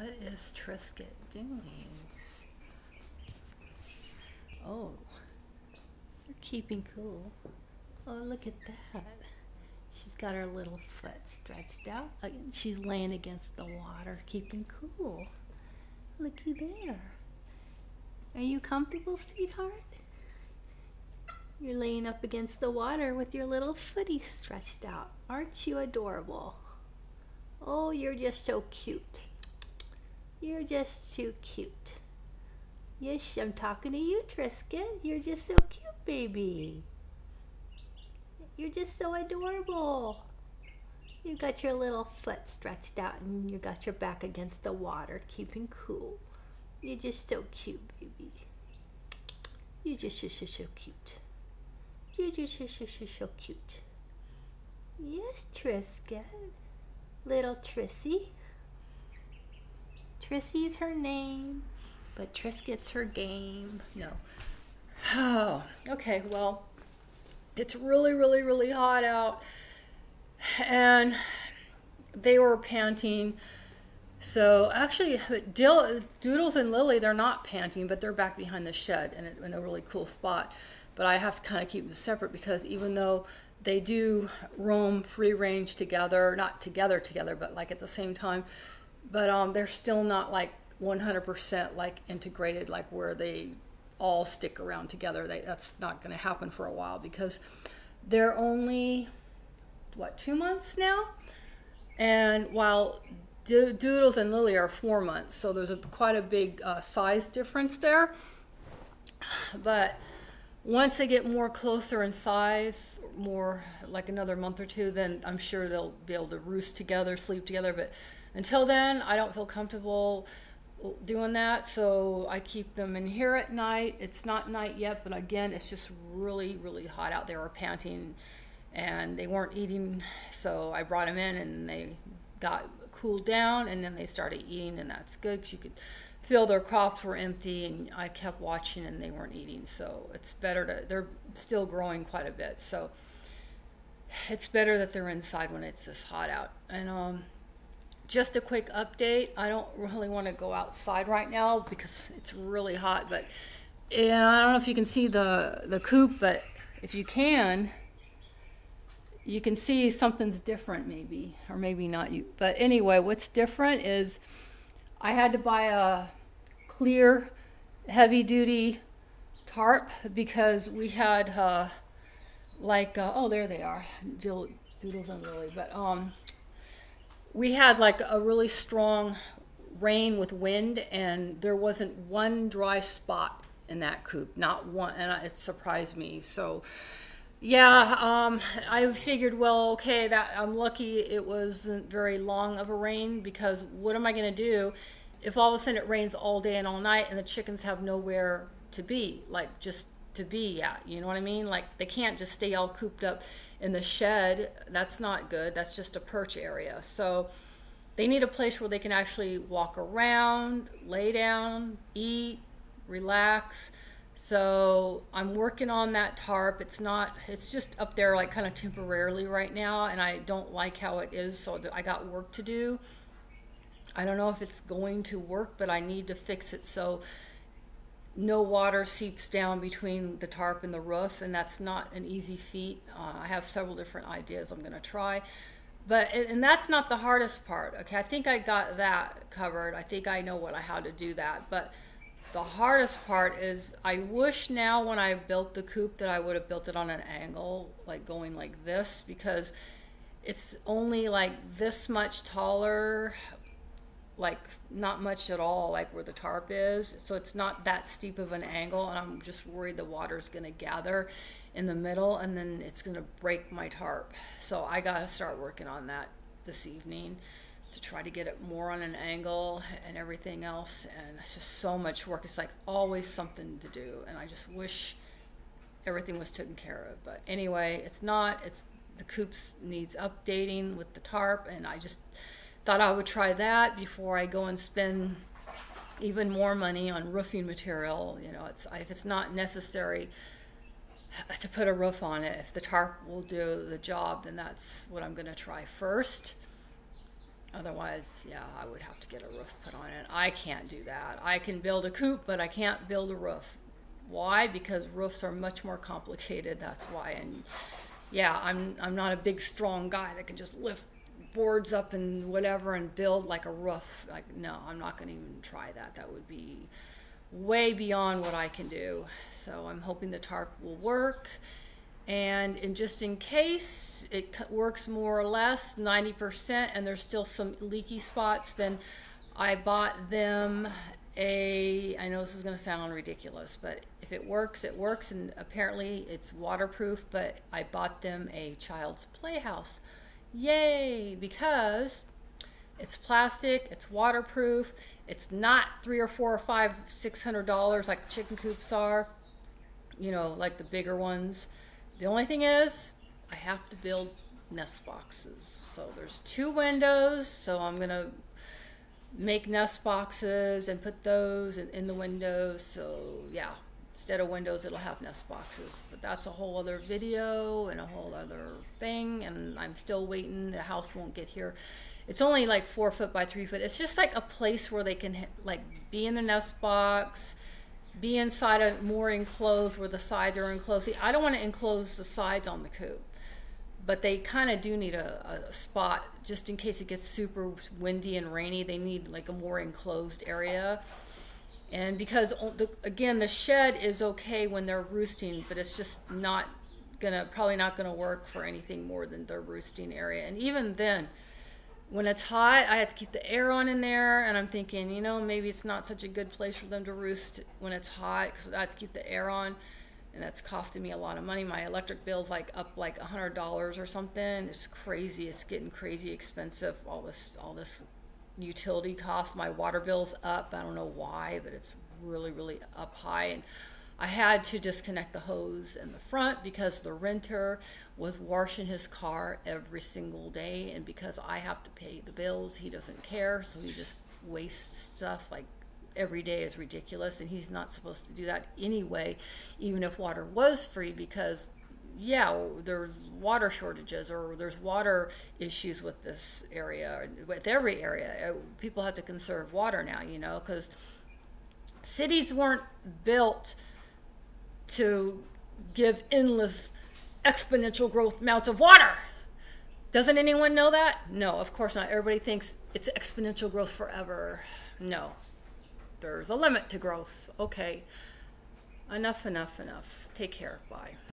What is Trisket doing? Oh, they're keeping cool. Oh, look at that. She's got her little foot stretched out. She's laying against the water, keeping cool. Looky there. Are you comfortable, sweetheart? You're laying up against the water with your little footy stretched out. Aren't you adorable? Oh, you're just so cute. You're just too cute. Yes, I'm talking to you, Trisket. You're just so cute, baby. You're just so adorable. You got your little foot stretched out and you got your back against the water, keeping cool. You're just so cute, baby. You're just so cute. You're just so cute. Yes, Trisket. Little Trissy. Trissy's her name, but Trisket's her game. No. Oh, okay, well, it's really, really, really hot out, and they were panting. So actually, Doodles and Lily, they're not panting, but they're back behind the shed in a really cool spot. But I have to kind of keep them separate because even though they do roam free range together, not together, but like at the same time, but they're still not like 100% like integrated, like where they all stick around together. That's not going to happen for a while because they're only, what, 2 months now? And while Doodles and Lily are 4 months, so there's quite a big size difference there. But once they get more closer in size, more like another month or two, then I'm sure they'll be able to roost together, sleep together. But until then, I don't feel comfortable doing that, so I keep them in here at night. It's not night yet, but again, it's just really, really hot out. They were panting and they weren't eating, so I brought them in and they got cooled down, and then they started eating, and that's good because you could feel their crops were empty, and I kept watching and they weren't eating. So it's better to, they're still growing quite a bit, so it's better that they're inside when it's this hot out. And just a quick update, I don't really want to go outside right now because it's really hot, but yeah, I don't know if you can see the coop, but if you can see something's different, maybe, or maybe not. But anyway, what's different is I had to buy a clear heavy-duty tarp because we had oh, there they are, Doodles and Lily. But we had like a really strong rain with wind, and there wasn't one dry spot in that coop, not one, and it surprised me. So yeah, I figured, well, okay, that I'm lucky it wasn't very long of a rain, because what am I going to do if all of a sudden it rains all day and all night and the chickens have nowhere to be, like just to be at, you know what I mean? Like they can't just stay all cooped up in the shed. That's not good. That's just a perch area. So they need a place where they can actually walk around, lay down, eat, relax. So I'm working on that tarp. It's just up there like kind of temporarily right now, and I don't like how it is, so I got work to do. I don't know if it's going to work, but I need to fix it so no water seeps down between the tarp and the roof, and that's not an easy feat. I have several different ideas I'm going to try, and that's not the hardest part. Okay, I think I got that covered. I think I know how to do that, but the hardest part is I wish now when I built the coop that I would have built it on an angle, like going like this, because it's only like this much taller, like not much at all, like where the tarp is. So it's not that steep of an angle, and I'm just worried the water's going to gather in the middle and then it's going to break my tarp. So I got to start working on that this evening to try to get it more on an angle and everything else. And it's just so much work. It's like always something to do, and I just wish everything was taken care of. But anyway, it's not. The coop needs updating with the tarp, and I just thought I would try that before I go and spend even more money on roofing material. You know, if it's not necessary to put a roof on it, if the tarp will do the job, then that's what I'm going to try first. Otherwise, yeah, I would have to get a roof put on it. I can't do that. I can build a coop, but I can't build a roof. Why? Because roofs are much more complicated. That's why. And yeah, I'm not a big, strong guy that can just lift boards up and whatever and build like a roof. Like, no, I'm not going to even try that. That would be way beyond what I can do. So I'm hoping the tarp will work. And just in case it works more or less 90% and there's still some leaky spots, then I bought them I know this is going to sound ridiculous, but if it works, it works, and apparently it's waterproof, but I bought them a child's playhouse. Yay, because it's plastic, it's waterproof, it's not $300 or $400 or $500, $600 like chicken coops are, you know, like the bigger ones. The only thing is, I have to build nest boxes. So there's 2 windows, so I'm gonna make nest boxes and put those in the windows. So yeah, instead of windows, it'll have nest boxes. But that's a whole other video and a whole other thing, and I'm still waiting. The house won't get here. It's only like 4 foot by 3 foot. It's just like a place where they can like be in the nest box, be inside a more enclosed where the sides are enclosed. See, I don't want to enclose the sides on the coop, but they kind of do need a spot just in case it gets super windy and rainy. They need like a more enclosed area. And because again, the shed is okay when they're roosting, but it's just probably not gonna work for anything more than their roosting area. And even then, when it's hot, I have to keep the air on in there, and I'm thinking, you know, maybe it's not such a good place for them to roost when it's hot, because I have to keep the air on, and that's costing me a lot of money. My electric bill's like up like $100 or something. It's crazy. It's getting crazy expensive. All this utility cost. My water bill's up. I don't know why, but it's really, really up high. And I had to disconnect the hose in the front because the renter was washing his car every single day, and because I have to pay the bills, he doesn't care, so he just wastes stuff. Like every day is ridiculous, and he's not supposed to do that anyway, even if water was free, because yeah, there's water shortages or there's water issues with this area, with every area. People have to conserve water now, you know, because cities weren't built to give endless exponential growth amounts of water. Doesn't anyone know that? No, of course not. Everybody thinks it's exponential growth forever. No, there's a limit to growth. Okay, enough. Take care. Bye.